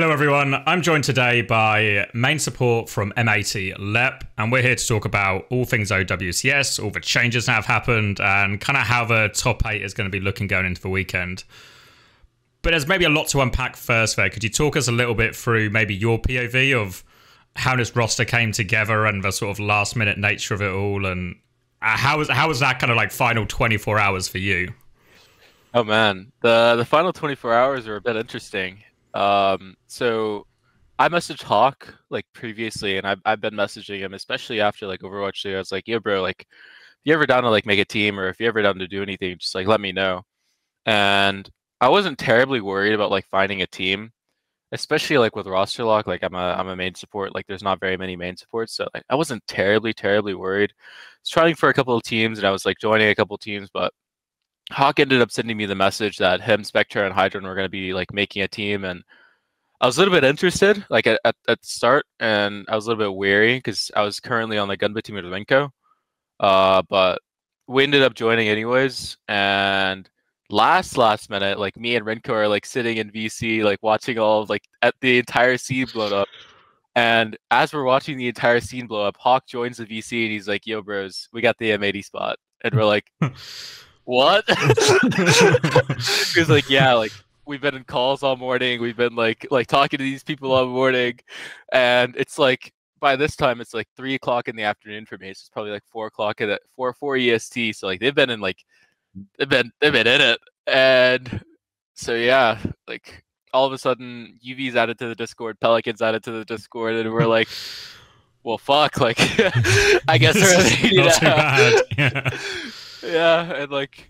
Hello everyone, I'm joined today by main support from M80 Lep, and we're here to talk about all things OWCS, all the changes that have happened, and kind of how the top 8 is going to be looking going into the weekend. But there's maybe a lot to unpack first there. Could you talk us a little bit through maybe your POV of how this roster came together and the sort of last minute nature of it all, and how was that kind of like final 24 hours for you? Oh man, the final 24 hours are a bit interesting. So I messaged Hawk like previously, and I've been messaging him, especially after like Overwatch 2. I was like, "Yo, bro, like, if you ever down to like make a team, or if you ever down to do anything, just like let me know." And I wasn't terribly worried about like finding a team, especially like with roster lock. Like I'm a main support. Like there's not very many main supports, so like I wasn't terribly worried. I was trying for a couple of teams, and I was like joining a couple of teams, but Hawk ended up sending me the message that him, Spectre, and Hydron were going to be like making a team, and I was a little bit interested, like at the start, and I was a little bit wary because I was currently on the Gunbit team with Renko. But we ended up joining anyways, and last minute, like me and Renko are like sitting in VC, like watching all of, like at the entire scene blown up. And as we're watching the entire scene blow up, Hawk joins the VC and he's like, "Yo, bros, we got the M80 spot," and we're like, "What?" He was like, "Yeah, like we've been in calls all morning. We've been like talking to these people all morning, and it's like by this time it's like 3 o'clock in the afternoon for me. So it's probably like 4 o'clock at 4 EST. So like they've been in in it, and so yeah, like all of a sudden UV's added to the Discord, Pelicans added to the Discord, and we're like, well, fuck, like I guess we're Not too bad. Yeah. yeah, and like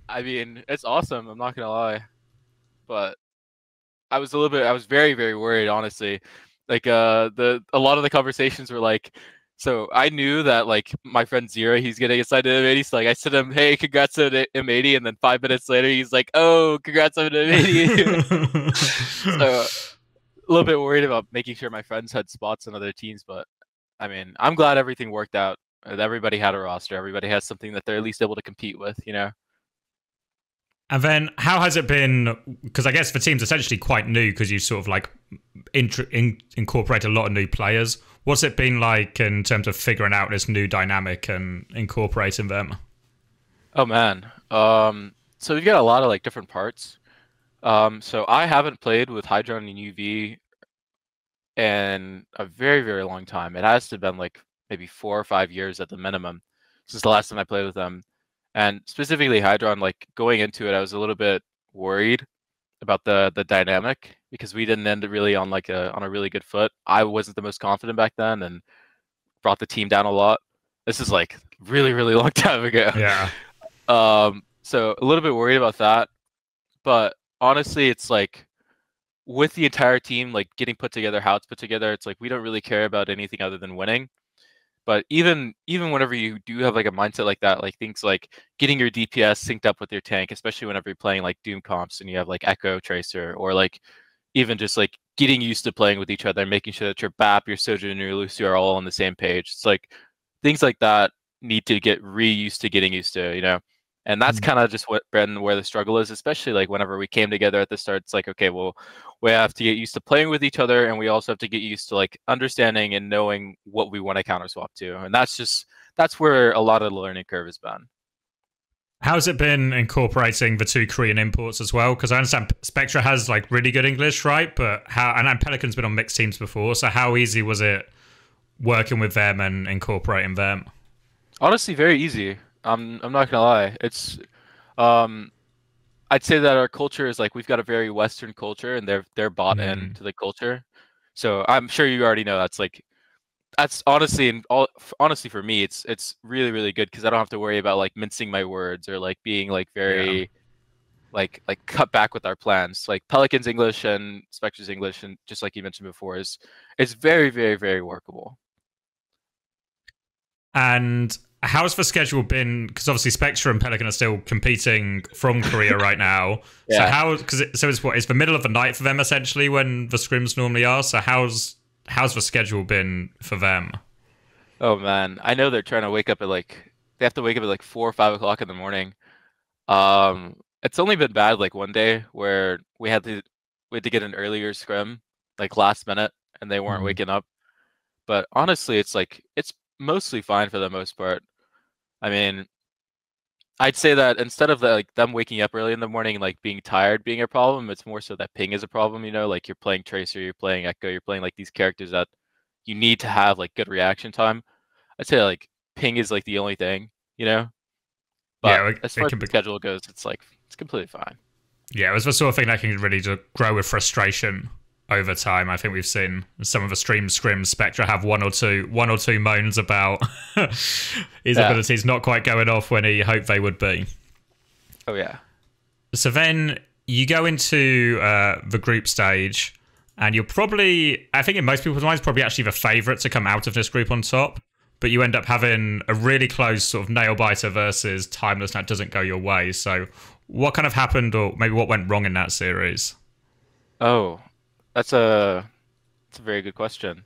I mean, it's awesome. I'm not gonna lie, but I was very worried, honestly. Like, a lot of the conversations were like, so I knew that like my friend Zero, he's getting assigned to M80. So like I said him, "Hey, congrats on M80," and then 5 minutes later, he's like, "Oh, congrats on M80." So a little bit worried about making sure my friends had spots on other teams, but I mean, I'm glad everything worked out. Everybody had a roster. Everybody has something that they're at least able to compete with, you know. And then how has it been? Because I guess the team's essentially quite new because you sort of like incorporate a lot of new players. What's it been like in terms of figuring out this new dynamic and incorporating them? Oh man. So we've got a lot of like different parts. So I haven't played with Hydron and UV in a very long time. It has to have been like maybe 4 or 5 years at the minimum since the last time I played with them. And specifically Hydron, like going into it, I was a little bit worried about the dynamic because we didn't end really on like on a really good foot. I wasn't the most confident back then and brought the team down a lot. This is like really long time ago. Yeah. So a little bit worried about that. But honestly, it's like with the entire team like getting put together, how it's put together, it's like we don't really care about anything other than winning. But even whenever you do have like a mindset like that, like things like getting your DPS synced up with your tank, especially whenever you're playing like Doom comps and you have like Echo Tracer, or like even just like getting used to playing with each other and making sure that your BAP, your Sojourn, and your Lucy are all on the same page. It's like things like that need to get re-used to getting used to, you know. And that's kind of just what been where the struggle is, especially like whenever we came together at the start. It's like, okay, well, we have to get used to playing with each other, and we also have to get used to like understanding and knowing what we want to counter swap to. And that's where a lot of the learning curve has been. How's it been incorporating the two Korean imports as well? Because I understand Spectra has like really good English, right? But and Pelican's been on mixed teams before, so how easy was it working with them and incorporating them? Honestly, very easy. I'm not gonna lie. It's um I'd say that our culture is like we've got a very Western culture, and they're bought into the culture. So I'm sure you already know that's honestly honestly for me it's really good because I don't have to worry about like mincing my words or like being like very Yeah. like cut back with our plans. Like Pelican's English and Spectre's English, and just like you mentioned before, is very workable. And how's the schedule been? Because obviously Spectre and Pelican are still competing from Korea right now. So Yeah. so it's the middle of the night for them essentially when the scrims normally are. So how's the schedule been for them? Oh man, I know they're trying to wake up at like they have to wake up at like 4 or 5 o'clock in the morning. It's only been bad like one day where we had to we had to get an earlier scrim, like last minute, and they weren't Mm. waking up. But honestly, it's like it's mostly fine for the most part. I mean, I'd say that instead of like them waking up early in the morning, like being tired being a problem, it's more so that ping is a problem. You know, like you're playing Tracer, you're playing Echo, you're playing like these characters that you need to have like good reaction time. I'd say like ping is like the only thing, you know. But Yeah, as far it as can the be. schedule goes, it's like it's completely fine. Yeah, it was the sort of thing that can really just grow with frustration over time. I think we've seen some of the stream scrims Spectra have one or two moans about his Yeah. abilities not quite going off when he hoped they would be. Oh yeah. So then you go into the group stage, and you're probably, I think in most people's minds, probably actually the favourite to come out of this group on top. But you end up having a really close sort of nail biter versus Timeless, and that doesn't go your way. So what kind of happened, or maybe what went wrong in that series? Oh, that's a very good question.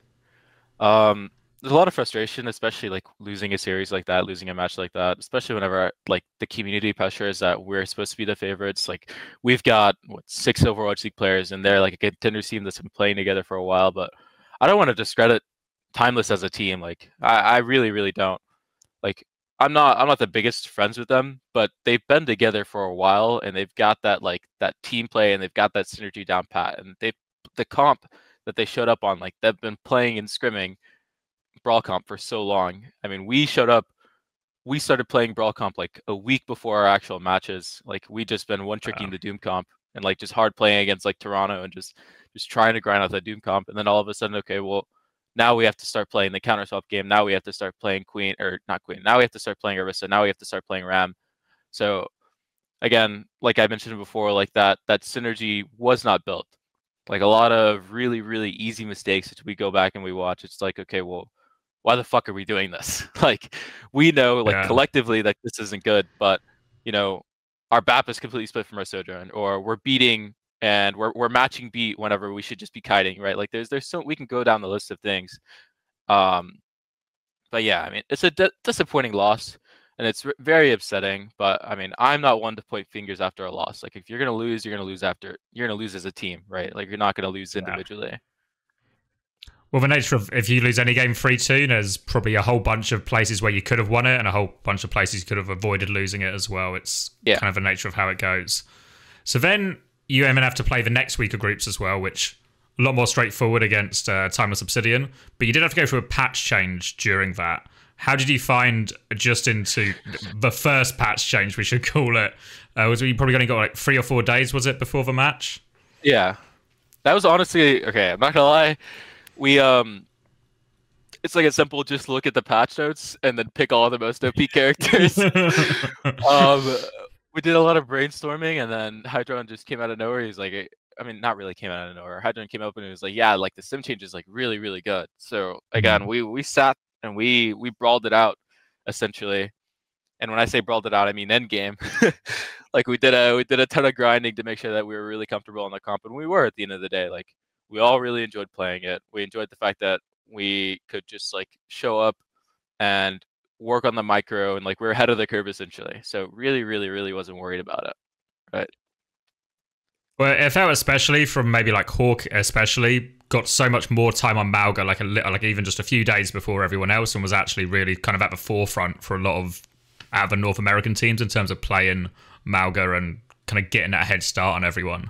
Um, there's a lot of frustration, especially like losing a series like that, losing a match like that, especially whenever like the community pressure is that we're supposed to be the favorites. Like we've got what 6 Overwatch League players, and they're like a contender team that's been playing together for a while. But I don't want to discredit Timeless as a team. Like I really, really don't. Like I'm not the biggest friends with them, but they've been together for a while, and they've got that like that team play, and they've got that synergy down pat, and they the comp that they showed up on, like they've been playing and scrimming Brawl Comp for so long. I mean, we started playing Brawl Comp like a week before our actual matches. Like we just been one tricking Wow. the Doom Comp and like just hard playing against like Toronto and just trying to grind out the Doom Comp. And then all of a sudden, okay, well, now we have to start playing the counter swap game. Now we have to start playing Queen or not Queen. Now we have to start playing Orisa. Now we have to start playing Ram. So again, like I mentioned before, like that synergy was not built. Like a lot of really, really easy mistakes that we go back and we watch. It's like, okay, well, why the fuck are we doing this? Like, we know, like Yeah. collectively, that this isn't good, but you know, our BAP is completely split from our Sojourn, or we're beating and we're matching beat whenever we should just be kiting, right? Like, there's so we can go down the list of things. Um, but yeah, I mean, it's a disappointing loss, and it's very upsetting. But I mean, I'm not one to point fingers after a loss. Like, if you're gonna lose, you're gonna lose after you're gonna lose as a team, right? Like, you're not gonna lose Yeah. individually. Well, the nature of if you lose any game 3-2, there's probably a whole bunch of places where you could have won it and a whole bunch of places you could have avoided losing it as well. It's Yeah. kind of the nature of how it goes. So then you even have to play the next week of groups as well, which a lot more straightforward against Timeless Obsidian. But you did have to go through a patch change during that. How did you find adjusting to the first patch change, we should call it? Was you probably only got like 3 or 4 days, was it, before the match? Yeah. That was honestly okay. I'm not gonna lie. We it's like a simple just look at the patch notes and then pick all the most OP characters. um, we did a lot of brainstorming, and then Hydron just came out of nowhere. He's like, I mean, not really came out of nowhere. Hydron came up and he was like, yeah, like the sim change is like really, really good. So again, we sat and we brawled it out essentially. And when I say brawled it out, I mean end game. Like we did a ton of grinding to make sure that we were really comfortable on the comp, and we were at the end of the day. Like we all really enjoyed playing it. We enjoyed the fact that we could just like show up and work on the micro, and like we're ahead of the curve essentially. So really, really, really wasn't worried about it. Right. Well, it felt especially from maybe like Hawk, especially got so much more time on Malga, like even just a few days before everyone else, and was actually really kind of at the forefront for a lot of out of the North American teams in terms of playing Malga and kind of getting that head start on everyone.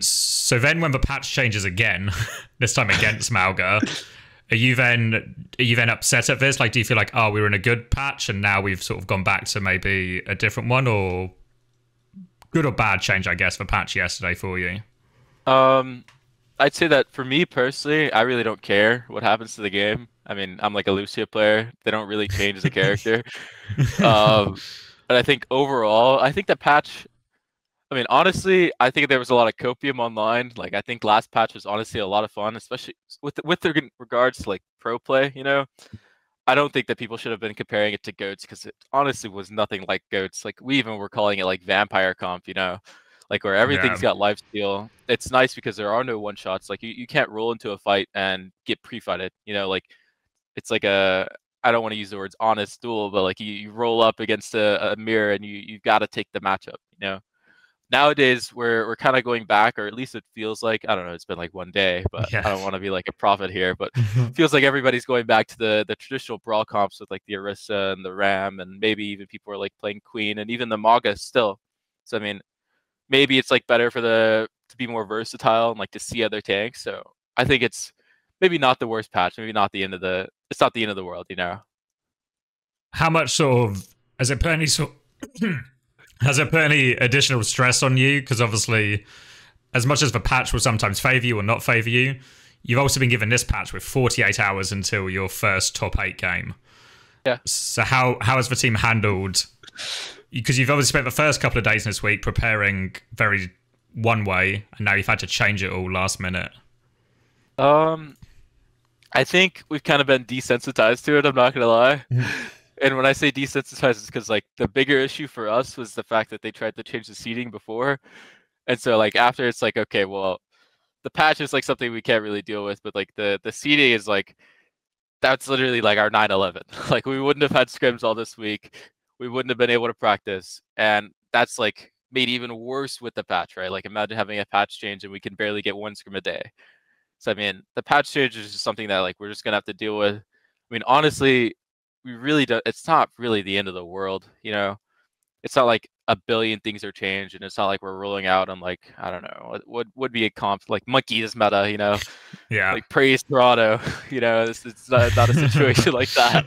So then, when the patch changes again, this time against Malga, are you then upset at this? Like, do you feel like, oh, we were in a good patch and now we've sort of gone back to maybe a different one, or good or bad change, I guess, for patch yesterday for you? I'd say that for me personally, I really don't care what happens to the game. I mean, I'm like a Lucia player. They don't really change as a character. But I think overall, I think the patch. I mean, honestly, I think there was a lot of copium online. Like, I think last patch was honestly a lot of fun, especially with regards to like pro play. You know, I don't think that people should have been comparing it to goats, because it honestly was nothing like goats. Like we even were calling it like vampire comp. You know, like where Yeah, everything's got life steal. It's nice because there are no one shots. Like you can't roll into a fight and get pre-fighted. You know, like it's like a I don't want to use the words honest duel, but like you roll up against a mirror and you've got to take the matchup. You know. Nowadays, we're kind of going back, or at least it feels like, I don't know, it's been like one day, but Yeah. I don't want to be like a prophet here, but feels like everybody's going back to the traditional brawl comps with like the Orisa and the Ram, and maybe even people are like playing Queen and even the Maga still. So I mean, maybe it's like better for to be more versatile and like to see other tanks. So I think it's maybe not the worst patch, maybe not the end of it's not the end of the world, you know. How much sort of has it put any sort has it put any additional stress on you? Because obviously, as much as the patch will sometimes favor you or not favor you, you've also been given this patch with 48 hours until your first top 8 game. Yeah. So how has the team handled? Because you've obviously spent the first couple of days this week preparing very one way, and now you've had to change it all last minute. I think we've kind of been desensitized to it. I'm not gonna lie. And when I say desensitized, it's because like the bigger issue for us was the fact that they tried to change the seating before, and so like after it's like, okay, well, the patch is like something we can't really deal with, but like the seating is like, that's literally like our 9/11. Like we wouldn't have had scrims all this week, we wouldn't have been able to practice, and that's like made even worse with the patch, right? Like imagine having a patch change and we can barely get 1 scrim a day. So I mean, the patch change is just something that like we're just gonna have to deal with. I mean, honestly, we really don't. It's not really the end of the world, you know. It's not like a billion things are changed, and it's not like we're rolling out on like, I don't know, what would be a comp like Monkey's meta, you know. Yeah. Like praise Toronto, you know. It's not a situation like that.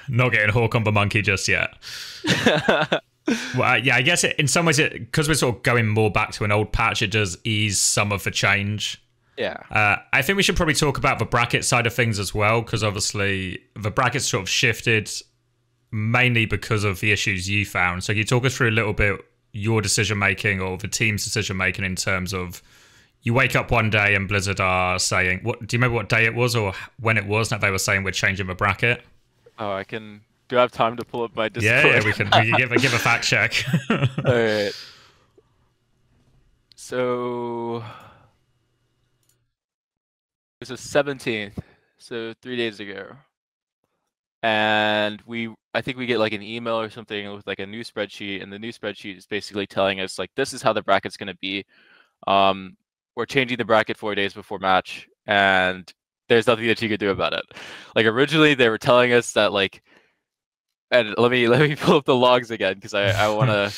Not getting Hawk on the monkey just yet. Well, yeah, I guess in some ways, because we're sort of going more back to an old patch, it does ease some of the change. Yeah. I think we should probably talk about the bracket side of things as well, because obviously the brackets sort of shifted mainly because of the issues you found. So can you talk us through a little bit your decision making or the team's decision making in terms of you wake up one day and Blizzard are saying, "What? Do you remember what day it was or when it was that they were saying we're changing the bracket?" Oh, I can. Do I have time to pull up my Discord? Yeah, we can give a fact check. All right. So it was the 17th, so 3 days ago, and I think we get like an email or something with like a new spreadsheet, and the new spreadsheet is basically telling us like, this is how the bracket's going to be. We're changing the bracket 4 days before match, and there's nothing that you could do about it. Like originally they were telling us that like, and let me pull up the logs again because I want to.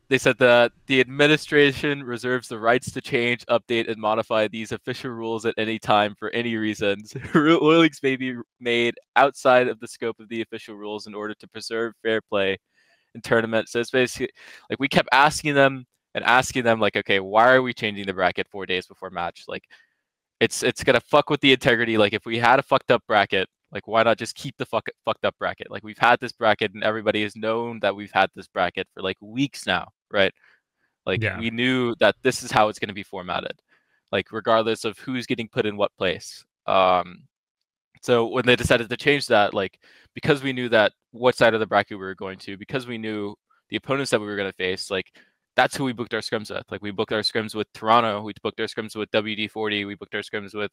They said that the administration reserves the rights to change, update, and modify these official rules at any time for any reasons. Rulings may be made outside of the scope of the official rules in order to preserve fair play in tournaments. So it's basically like we kept asking them like, okay, why are we changing the bracket 4 days before match? Like it's gonna fuck with the integrity. Like if we had a fucked up bracket, like why not just keep the fucked up bracket? Like we've had this bracket and everybody has known that we've had this bracket for like weeks now, right? Like Yeah. we knew that this is how it's going to be formatted, like regardless of who's getting put in what place. So when they decided to change that, like because we knew that what side of the bracket we were going to, because we knew the opponents that we were going to face, like that's who we booked our scrims with. Like we booked our scrims with Toronto, we booked our scrims with WD40, we booked our scrims with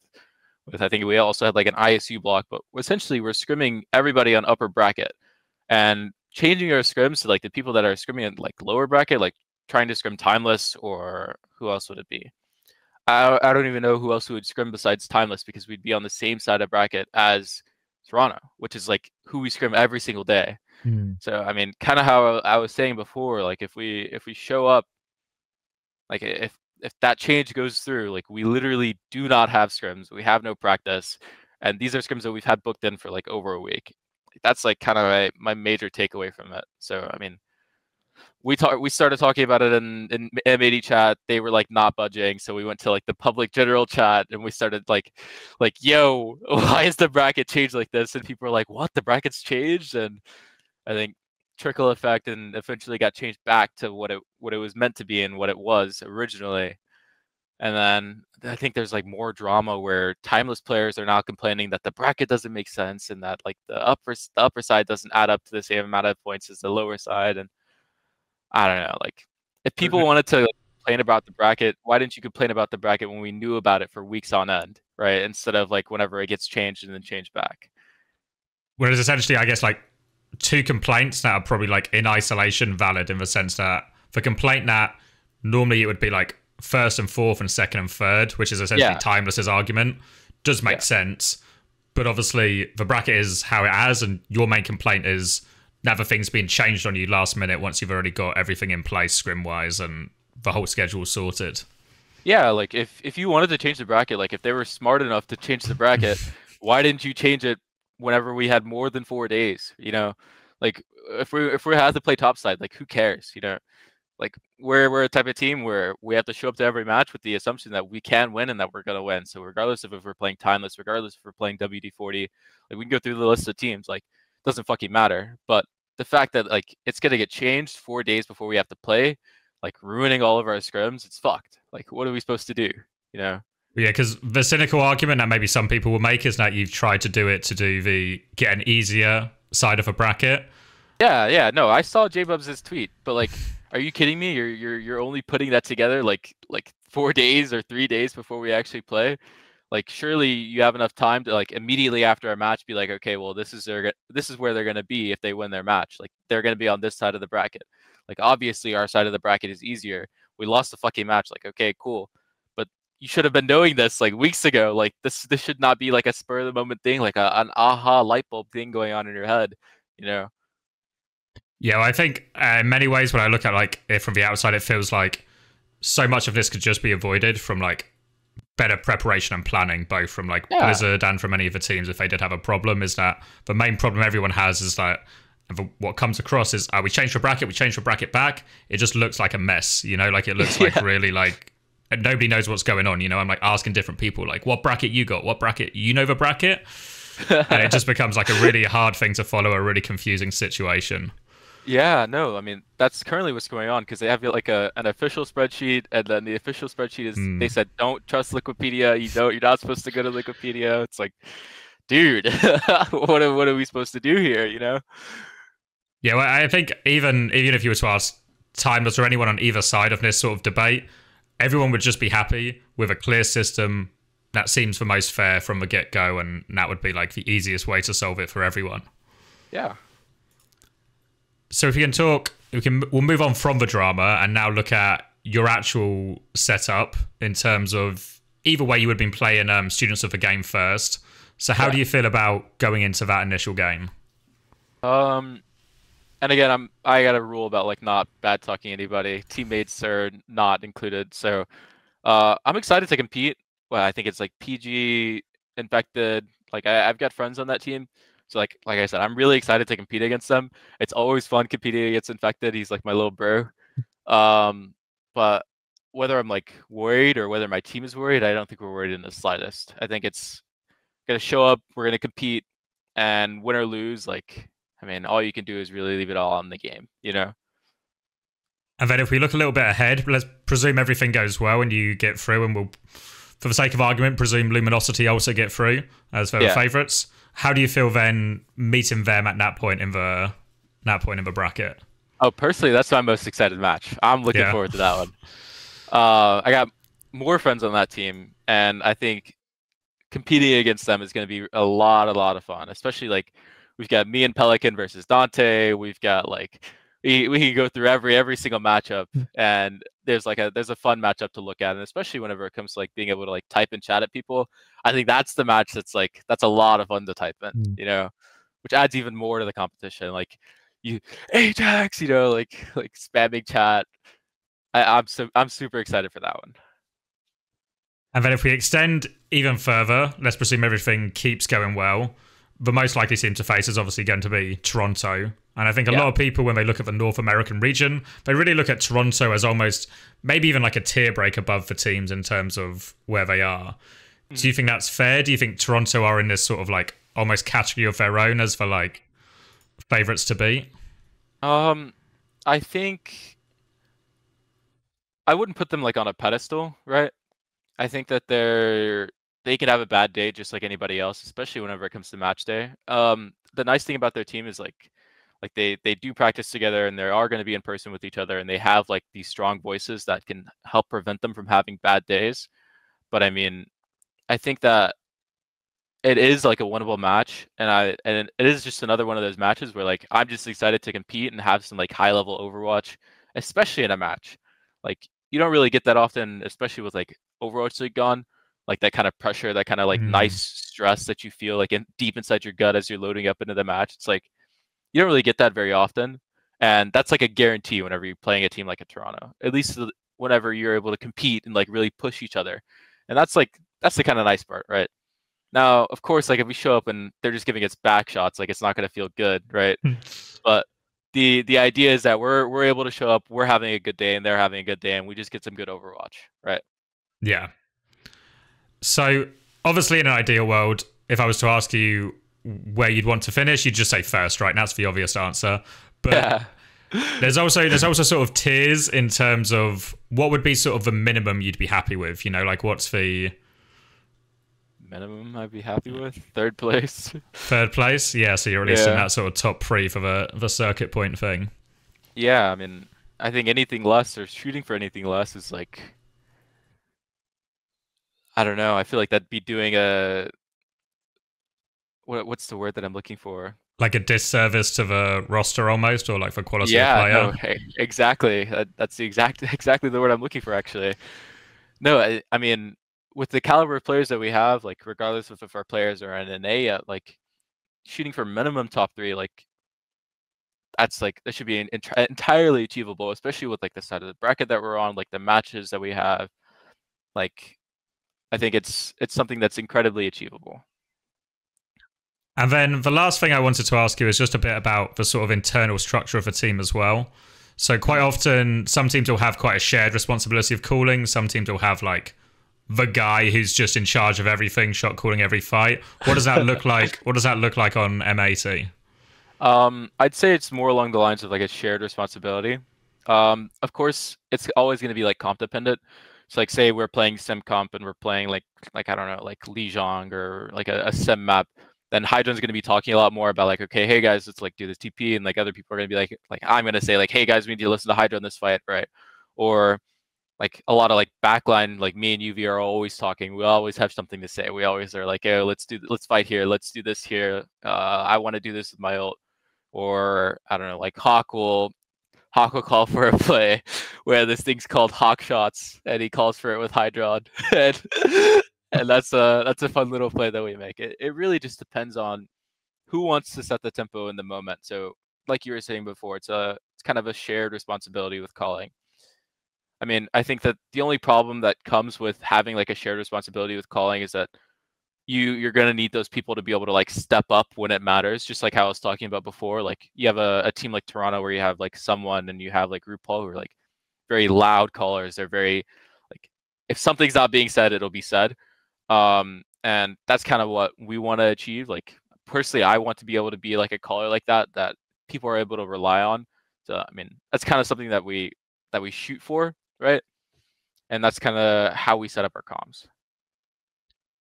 I think we also had like an ISU block, but essentially we're scrimming everybody on upper bracket and changing our scrims to like the people that are scrimming in like lower bracket, like trying to scrim Timeless, or who else would it be? I don't even know who else would scrim besides Timeless, because we'd be on the same side of bracket as Toronto, which is like who we scrim every single day. So I mean, kind of how I was saying before, like if we show up, like if that change goes through, like we literally do not have scrims, we have no practice, and these are scrims that we've had booked in for like over a week. That's like kind of my major takeaway from it. So I mean, we started talking about it in M80 chat. They were like not budging, so we went to like the public general chat and we started like yo, why is the bracket changed like this? And people were like, what, the bracket's changed? And I think trickle effect and eventually got changed back to what it was meant to be and what it was originally. And then I think there's like more drama where Timeless players are now complaining that the bracket doesn't make sense and that like the upper side doesn't add up to the same amount of points as the lower side. And I don't know, like if people wanted to complain about the bracket, why didn't you complain about the bracket when we knew about it for weeks on end, right? Instead of like whenever it gets changed and then changed back. Whereas essentially, I guess like two complaints that are probably like in isolation valid in the sense that For complaint nat, normally it would be like first and fourth and second and third, which is essentially Yeah, Timeless's argument. Does make yeah. sense. But obviously the bracket is how it has, and your main complaint is never things being changed on you last minute once you've already got everything in place scrim wise and the whole schedule sorted. Yeah, like if you wanted to change the bracket, like if they were smart enough to change the bracket, why didn't you change it whenever we had more than 4 days? You know, like if we had to play topside, like who cares? You know, like we're a type of team where we have to show up to every match with the assumption that we can win and that we're gonna win. So regardless of if we're playing timeless, regardless if we're playing WD-40, like we can go through the list of teams, like it doesn't fucking matter. But the fact that like it's gonna get changed 4 days before we have to play, like ruining all of our scrims, it's fucked. Like what are we supposed to do? You know? Yeah, because the cynical argument that maybe some people will make is that you've tried to do it to do the get an easier side of a bracket. Yeah. No, I saw J-Bubs' tweet, but like, are you kidding me? You're only putting that together like 4 days or 3 days before we actually play. Like, surely you have enough time to like immediately after our match be like, okay, well, this is where they're gonna be if they win their match. Like, they're gonna be on this side of the bracket. Like, obviously, our side of the bracket is easier. We lost the fucking match. Like, okay, cool, but you should have been knowing this like weeks ago. Like, this should not be like a spur of the moment thing, like an aha light bulb thing going on in your head. You know? Yeah, well, I think in many ways when I look at like it from the outside, it feels like so much of this could just be avoided from like better preparation and planning, both from like Yeah. Blizzard and from any of the teams if they did have a problem. Is that the main problem everyone has is that what comes across is we changed the bracket, we changed the bracket back. It just looks like a mess, you know, like it looks like really like and nobody knows what's going on. You know, I'm like asking different people like what bracket you got, what bracket, you know the bracket? And it just becomes like a really hard thing to follow, a really confusing situation. Yeah, no, I mean that's currently what's going on because they have like an official spreadsheet, and then the official spreadsheet is they said don't trust Liquipedia. You're not supposed to go to Liquipedia. It's like, dude, what are we supposed to do here? You know? Yeah, well, I think even if you were to ask Timeless or anyone on either side of this sort of debate, everyone would just be happy with a clear system that seems the most fair from the get-go, and that would be like the easiest way to solve it for everyone. Yeah. So if you can talk, we'll move on from the drama and now look at your actual setup in terms of either way you would have been playing Students of the Game first. So how do you feel about going into that initial game? And again, I got a rule about like not bad talking anybody. Teammates are not included. So I'm excited to compete. Well, I think it's like PG, Infected. Like I've got friends on that team. So like I said, I'm really excited to compete against them. It's always fun competing against Infected. He's like my little bro. But whether I'm like worried or whether my team is worried, I don't think we're worried in the slightest. I think it's gonna show up, we're gonna compete, and win or lose, like I mean, all you can do is really leave it all on the game, you know? And then if we look a little bit ahead, let's presume everything goes well and you get through, and we'll, for the sake of argument, presume Luminosity also get through as their favourites. How do you feel then meeting them at that point in the bracket? Oh, personally, that's my most excited match. I'm looking forward to that one. I got more friends on that team, and I think competing against them is going to be a lot of fun. Especially like we've got me and Pelican versus Dante. We've got like we can go through every single matchup, and there's a fun matchup to look at, and especially whenever it comes to like being able to like type and chat at people. I think that's the match that's a lot of fun to type in, you know, which adds even more to the competition. Like you Ajax, you know, like spamming chat. I'm super excited for that one. And then if we extend even further, let's presume everything keeps going well. The most likely team to face is obviously going to be Toronto. And I think a lot of people, when they look at the North American region, they really look at Toronto as almost maybe even like a tier break above the teams in terms of where they are. Do you think that's fair? Do you think Toronto are in this sort of like almost category of their own as for like favorites to beat? I think I wouldn't put them like on a pedestal, right? I think that they could have a bad day just like anybody else, especially whenever it comes to match day. The nice thing about their team is like they do practice together, and they are going to be in person with each other, and they have like these strong voices that can help prevent them from having bad days. But I mean, I think that it is like a winnable match, and it is just another one of those matches where like I'm just excited to compete and have some like high level Overwatch especially in a match. Like you don't really get that often, especially with like Overwatch League gone, like that kind of pressure, that kind of like nice Mm. stress that you feel like deep inside your gut as you're loading up into the match. It's like you don't really get that very often, and that's like a guarantee whenever you're playing a team like a Toronto. At least whenever you're able to compete and like really push each other, and that's the kind of nice part, right? Now, of course, like if we show up and they're just giving us back shots, like it's not going to feel good, right? But the idea is that we're able to show up, we're having a good day, and they're having a good day, and we just get some good Overwatch, right? Yeah. So obviously, in an ideal world, if I was to ask you where you'd want to finish, you'd just say first, right? And that's the obvious answer. But Yeah. there's also sort of tiers in terms of what would be sort of the minimum you'd be happy with. You know, like what's the Minimum I'd be happy with third place. third place? Yeah, so you're at least in Yeah. that sort of top three for the circuit point thing. Yeah, I mean, I think anything less or shooting for anything less is like, I don't know. I feel like that'd be doing a what's the word that I'm looking for? Like a disservice to the roster almost, or like for quality of Yeah, player. no, exactly. That's the exactly the word I'm looking for actually. No, I mean, with the caliber of players that we have, like regardless of if our players are in an A yet, like shooting for minimum top three, like that's like that should be entirely achievable, especially with like the side of the bracket that we're on, like the matches that we have. Like I think it's something that's incredibly achievable. And then the last thing I wanted to ask you is just a bit about the sort of internal structure of the team as well. So quite Mhm. often, some teams will have quite a shared responsibility of calling. Some teams will have like the guy who's just in charge of everything, shot calling every fight. What does that look like? What does that look like on M80? I'd say it's more along the lines of like a shared responsibility. Of course, it's always going to be like comp dependent. So like say we're playing sim comp and we're playing like I don't know, like Lijiang or like a sim map, then Hydron's going to be talking a lot more about like, okay, hey guys, let's like do this TP, and like other people are going to be like I'm going to say like, hey guys, we need to listen to Hydra in this fight, right? Or like a lot of like backline, like me and UV are always talking. We always have something to say. We always are like, oh, let's fight here. Let's do this here. I want to do this with my ult. Or I don't know, like Hawk will call for a play where this thing's called Hawk Shots, and he calls for it with Hydron, and that's a fun little play that we make. It really just depends on who wants to set the tempo in the moment. So, like you were saying before, it's kind of a shared responsibility with calling. I mean, I think that the only problem that comes with having like a shared responsibility with calling is that you're gonna need those people to be able to like step up when it matters. Just like how I was talking about before. Like you have a team like Toronto where you have like someone and you have like RuPaul who are like very loud callers. They're very like if something's not being said, it'll be said. And that's kind of what we want to achieve. Like personally, I want to be able to be like a caller like that people are able to rely on. So I mean, that's kind of something that we shoot for, right? And that's kind of how we set up our comms.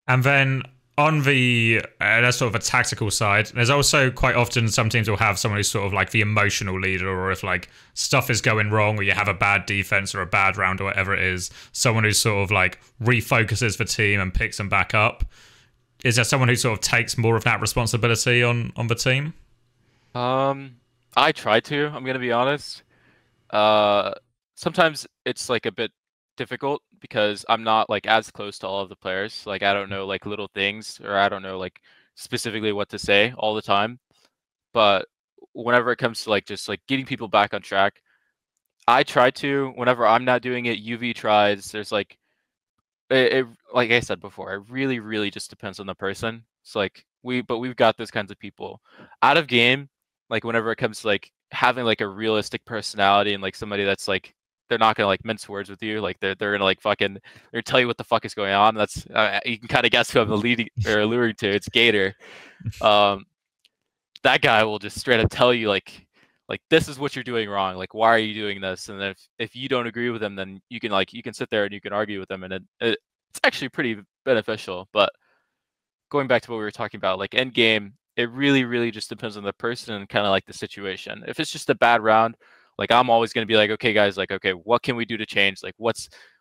And then on the that's sort of a tactical side, there's also quite often some teams will have someone who's sort of like the emotional leader, or if like stuff is going wrong or you have a bad defense or a bad round or whatever it is, someone who sort of like refocuses the team and picks them back up. Is there someone who sort of takes more of that responsibility on the team? I try to. I'm gonna be honest. Uh, Sometimes it's like a bit difficult because I'm not like as close to all of the players. Like I don't know like little things or I don't know like specifically what to say all the time. But whenever it comes to like just like getting people back on track, I try to. Whenever I'm not doing it, UV tries. There's like like I said before, it really just depends on the person. It's like we've got those kinds of people out of game. Like whenever it comes to like having like a realistic personality and like somebody that's like they're not gonna like mince words with you. Like they're gonna like fucking they're tell you what the fuck is going on. That's you can kind of guess who I'm leading or alluring to. It's Gator. Um, that guy will just straight up tell you like this is what you're doing wrong. Like why are you doing this? And then if you don't agree with him, then you can sit there and you can argue with him, and it's actually pretty beneficial. But going back to what we were talking about, like end game, it really just depends on the person and kind of like the situation. If it's just a bad round, like I'm always going to be like, okay, guys, like okay, what can we do to change? Like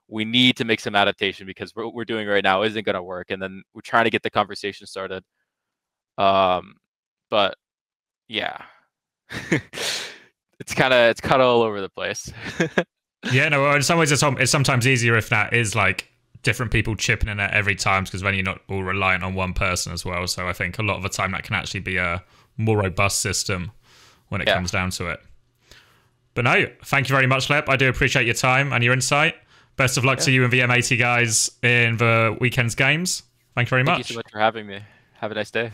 we need to make some adaptation because what we're doing right now isn't going to work, and then we're trying to get the conversation started. Um, but yeah. it's kind of all over the place. Yeah, no, well, in some ways it's sometimes easier if that is like different people chipping in at every time, because then you're not all reliant on one person as well. So I think a lot of the time that can actually be a more robust system when it comes down to it. But no, thank you very much, Lep. I do appreciate your time and your insight. Best of luck to you and the M80 guys in the weekend's games. Thank you very much. Thank you so much for having me. Have a nice day.